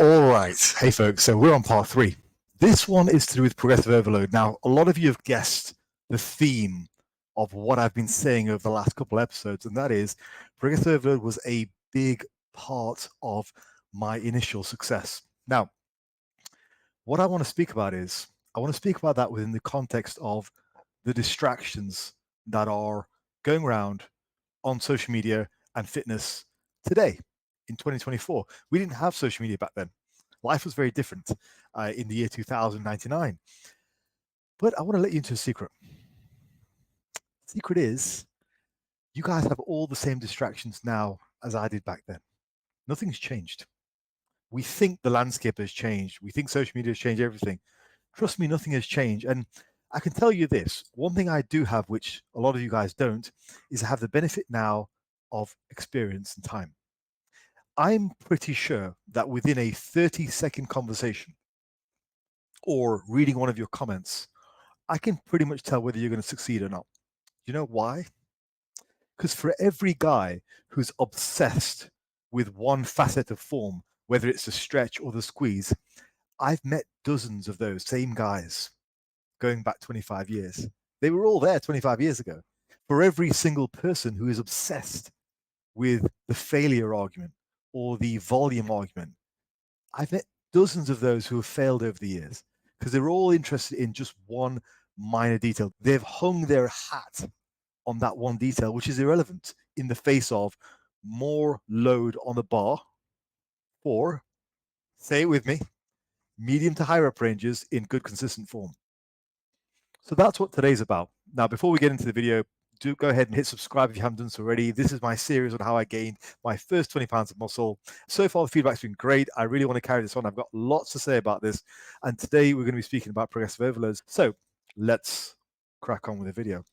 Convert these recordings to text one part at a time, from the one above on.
All right. Hey, folks. So we're on part 3. This one is to do with progressive overload. Now, a lot of you have guessed the theme of what I've been saying over the last couple of episodes, and that is progressive overload was a big part of my initial success. Now, what I want to speak about is I want to speak about that within the context of the distractions that are going around on social media and fitness today in 2024. We didn't have social media back then. Life was very different in the year 2099. But I want to let you into a secret. The secret is you guys have all the same distractions now as I did back then. Nothing's changed. We think the landscape has changed. We think social media has changed everything. Trust me, nothing has changed. And I can tell you this, one thing I do have, which a lot of you guys don't, is I have the benefit now of experience and time. I'm pretty sure that within a 30-second conversation or reading one of your comments, I can pretty much tell whether you're going to succeed or not. You know why? Because for every guy who's obsessed with one facet of form, whether it's the stretch or the squeeze, I've met dozens of those same guys going back 25 years. They were all there 25 years ago. For every single person who is obsessed with the failure argument or the volume argument, I've met dozens of those who have failed over the years because they're all interested in just one minor detail. They've hung their hat on that one detail, which is irrelevant in the face of more load on the bar or, say it with me, medium to high rep ranges in good consistent form. So that's what today's about. Now, before we get into the video, do go ahead and hit subscribe if you haven't done so already. This is my series on how I gained my first 20 pounds of muscle. So far, the feedback's been great. I really want to carry this on. I've got lots to say about this. And today we're going to be speaking about progressive overloads. So let's crack on with the video.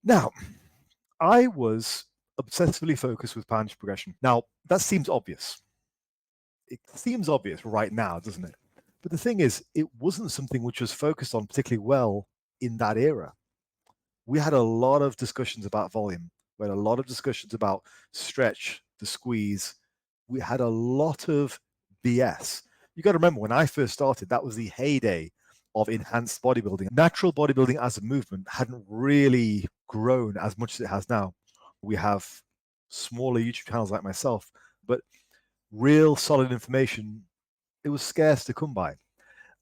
Now, I was obsessively focused with poundage progression. Now, that seems obvious. It seems obvious right now, doesn't it? But the thing is, it wasn't something which was focused on particularly well in that era. We had a lot of discussions about volume. We had a lot of discussions about stretch, the squeeze. We had a lot of BS. You got to remember, when I first started, that was the heyday of enhanced bodybuilding. Natural bodybuilding as a movement hadn't really grown as much as it has now. We have smaller YouTube channels like myself, but real solid information, it was scarce to come by.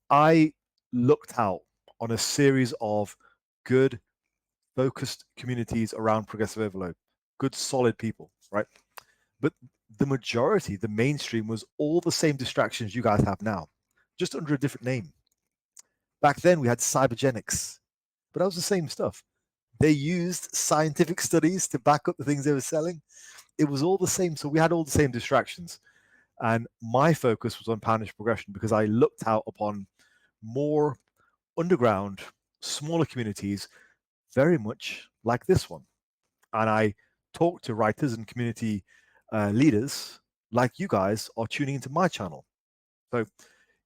I looked out on a series of good, focused communities around progressive overload, good, solid people, right? But the majority, the mainstream, was all the same distractions you guys have now, just under a different name. Back then, we had cybergenics, but that was the same stuff. They used scientific studies to back up the things they were selling. It was all the same. So we had all the same distractions. And my focus was on poundage progression because I looked out upon more underground, smaller communities, very much like this one. And I talked to writers and community leaders like you guys are tuning into my channel. So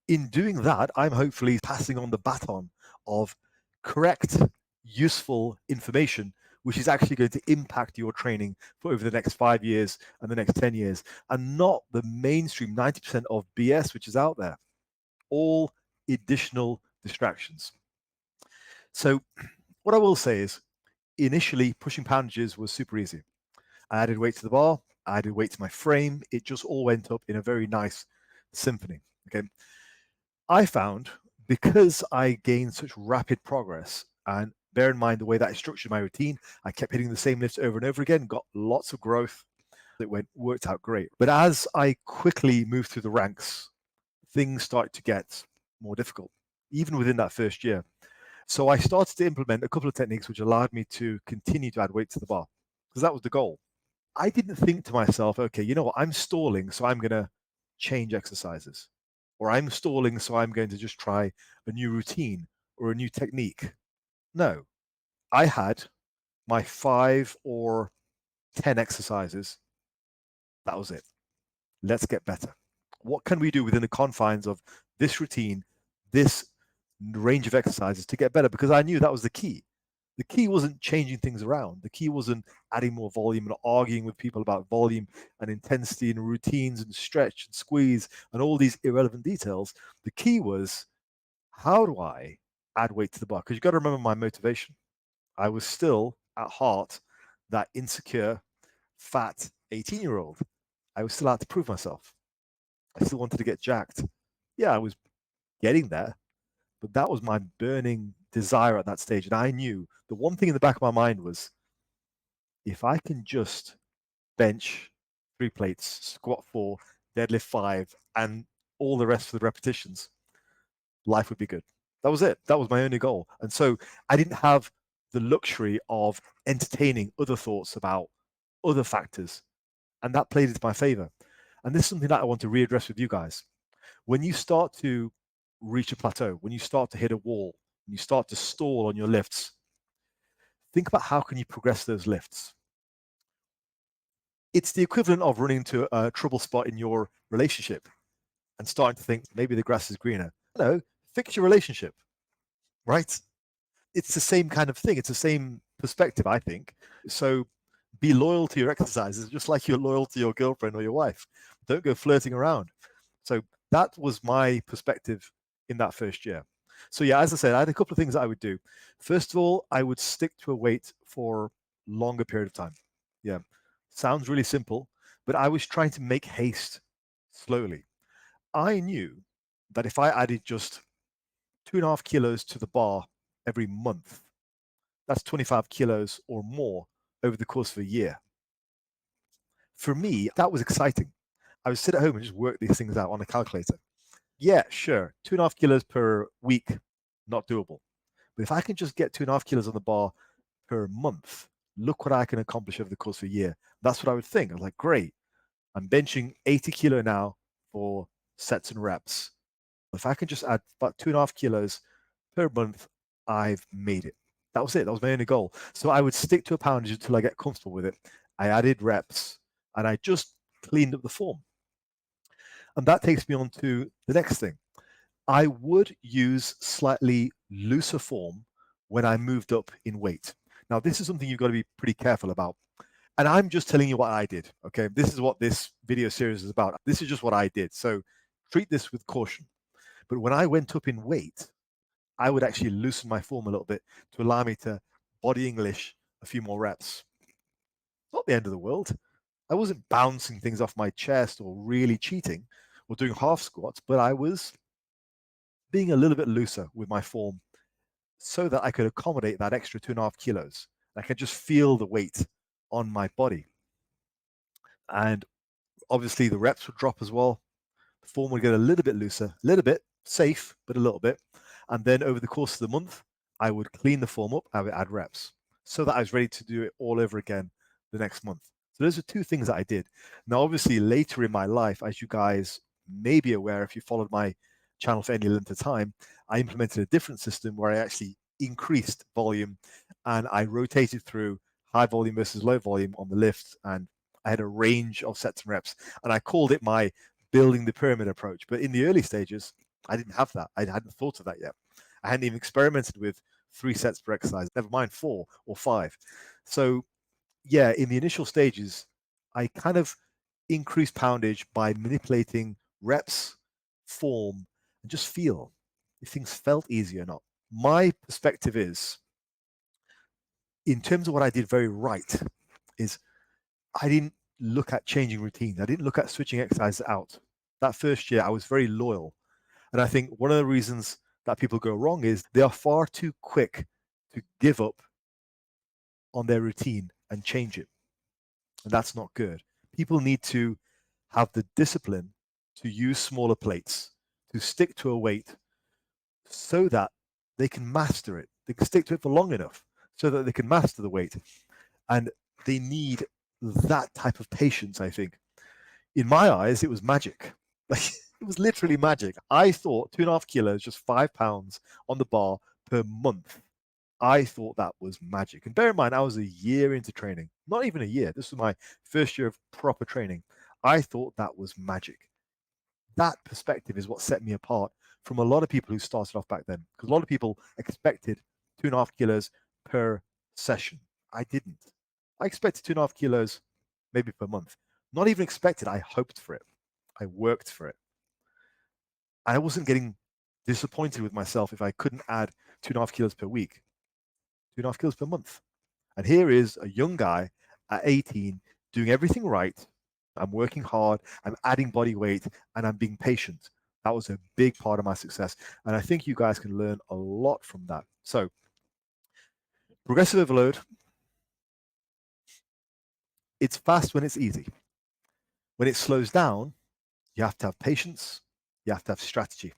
in doing that, I'm hopefully passing on the baton of correct, useful information, which is actually going to impact your training for over the next 5 years and the next 10 years, and not the mainstream 90% of BS which is out there. All additional distractions. So what I will say is, initially pushing poundages was super easy. I added weight to the bar, I added weight to my frame. It just all went up in a very nice symphony. Okay. I found, because I gained such rapid progress, and bear in mind the way that I structured my routine, I kept hitting the same lifts over and over again, got lots of growth. It worked out great. But as I quickly moved through the ranks, things started to get more difficult, even within that first year. So I started to implement a couple of techniques which allowed me to continue to add weight to the bar, because that was the goal. I didn't think to myself, okay, you know what, I'm stalling, so I'm going to change exercises. Or I'm stalling, so I'm going to just try a new routine or a new technique. No, I had my 5 or 10 exercises. That was it. Let's get better. What can we do within the confines of this routine, this range of exercises to get better? Because I knew that was the key. The key wasn't changing things around. The key wasn't adding more volume and arguing with people about volume and intensity and routines and stretch and squeeze and all these irrelevant details. The key was, how do I add weight to the bar? Because you've got to remember my motivation. I was still at heart that insecure, fat 18-year-old. I was still out to prove myself. I still wanted to get jacked. Yeah, I was getting there, but that was my burning desire at that stage. And I knew the one thing in the back of my mind was, if I can just bench 3 plates, squat 4, deadlift 5, and all the rest of the repetitions, life would be good. That was it. That was my only goal. And so I didn't have the luxury of entertaining other thoughts about other factors. And that played into my favor. And this is something that I want to readdress with you guys. When you start to reach a plateau, when you start to hit a wall, when you start to stall on your lifts, think about how can you progress those lifts. It's the equivalent of running into a trouble spot in your relationship and starting to think maybe the grass is greener. No, fix your relationship, right? It's the same kind of thing. It's the same perspective, I think. So be loyal to your exercises, just like you're loyal to your girlfriend or your wife. Don't go flirting around. So that was my perspective in that first year. So yeah, as I said, I had a couple of things that I would do. First of all, I would stick to a weight for longer period of time. Yeah, sounds really simple, but I was trying to make haste slowly. I knew that if I added just 2.5 kilos to the bar every month, that's 25 kilos or more over the course of a year. For me, that was exciting. I would sit at home and just work these things out on a calculator. Yeah, sure, 2.5 kilos per week, not doable. But if I can just get 2.5 kilos on the bar per month, look what I can accomplish over the course of a year. That's what I would think. I was like, great, I'm benching 80 kilo now for sets and reps. If I can just add about 2.5 kilos per month, I've made it. That was it. That was my only goal. So I would stick to a poundage until I get comfortable with it. I added reps and I just cleaned up the form. And that takes me on to the next thing. I would use slightly looser form when I moved up in weight. Now, this is something you've got to be pretty careful about. And I'm just telling you what I did. Okay. This is what this video series is about. This is just what I did. So treat this with caution. But when I went up in weight, I would actually loosen my form a little bit to allow me to body English a few more reps. It's not the end of the world. I wasn't bouncing things off my chest or really cheating or doing half squats, but I was being a little bit looser with my form so that I could accommodate that extra 2.5 kilos. I could just feel the weight on my body. And obviously the reps would drop as well. The form would get a little bit looser, a little bit safe, but a little bit. And then over the course of the month, I would clean the form up, I would add reps so that I was ready to do it all over again the next month. So those are two things that I did. Now, obviously, later in my life, as you guys may be aware, if you followed my channel for any length of time, I implemented a different system where I actually increased volume and I rotated through high volume versus low volume on the lift. And I had a range of sets and reps. And I called it my building the pyramid approach. But in the early stages, I didn't have that. I hadn't thought of that yet. I hadn't even experimented with 3 sets per exercise, never mind 4 or 5. So yeah, in the initial stages, I kind of increased poundage by manipulating reps, form, and just feel if things felt easy or not. My perspective is, in terms of what I did very right, is I didn't look at changing routines. I didn't look at switching exercises out. That first year, I was very loyal. And I think one of the reasons that people go wrong is they are far too quick to give up on their routine and change it. And that's not good. People need to have the discipline to use smaller plates, to stick to a weight so that they can master it. They can stick to it for long enough so that they can master the weight. And they need that type of patience, I think. In my eyes, it was magic. Like, it was literally magic. I thought 2.5 kilos, just 5 pounds on the bar per month. I thought that was magic. And bear in mind, I was a year into training, not even a year. This was my first year of proper training. I thought that was magic. That perspective is what set me apart from a lot of people who started off back then. Because a lot of people expected 2.5 kilos per session. I didn't. I expected 2.5 kilos maybe per month. Not even expected. I hoped for it. I worked for it. And I wasn't getting disappointed with myself if I couldn't add 2.5 kilos per week, 2.5 kilos per month. And here is a young guy at 18 doing everything right. I'm working hard, I'm adding body weight, and I'm being patient. That was a big part of my success. And I think you guys can learn a lot from that. So, progressive overload, it's fast when it's easy. When it slows down, you have to have patience, you have to have strategy,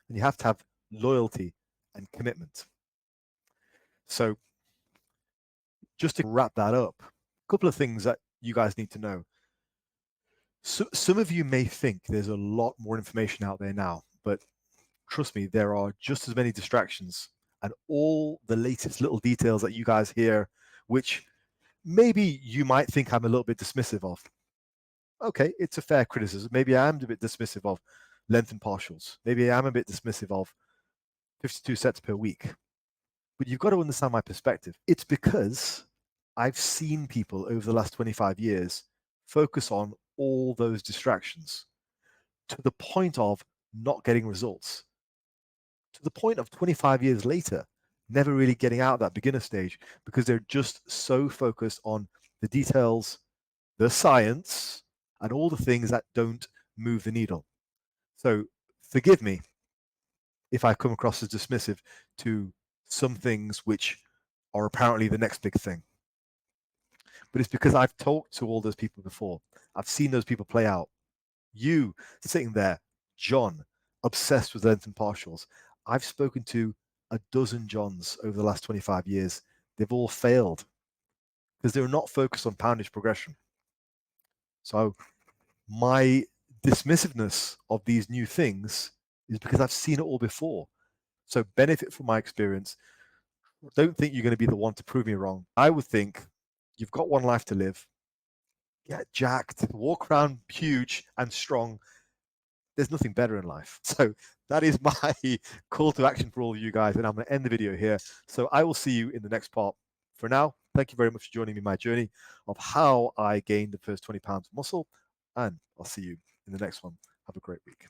and you have to have loyalty and commitment. So, just to wrap that up, a couple of things that you guys need to know. So, some of you may think there's a lot more information out there now, but trust me, there are just as many distractions and all the latest little details that you guys hear, which maybe you might think I'm a little bit dismissive of. Okay, it's a fair criticism. Maybe I am a bit dismissive of length and partials. Maybe I am a bit dismissive of 52 sets per week. But you've got to understand my perspective. It's because I've seen people over the last 25 years focus on all those distractions to the point of not getting results, to the point of 25 years later, never really getting out of that beginner stage because they're just so focused on the details, the science, and all the things that don't move the needle. So forgive me if I come across as dismissive to some things which are apparently the next big thing. But it's because I've talked to all those people before. I've seen those people play out. You sitting there, John, obsessed with length and partials. I've spoken to a dozen Johns over the last 25 years. They've all failed because they're not focused on poundage progression. So my dismissiveness of these new things is because I've seen it all before. So benefit from my experience. Don't think you're going to be the one to prove me wrong. I would think you've got one life to live. Get jacked, walk around huge and strong. There's nothing better in life. So that is my call to action for all of you guys. And I'm going to end the video here. So I will see you in the next part. For now, thank you very much for joining me in my journey of how I gained the first 20 pounds of muscle. And I'll see you in the next one. Have a great week.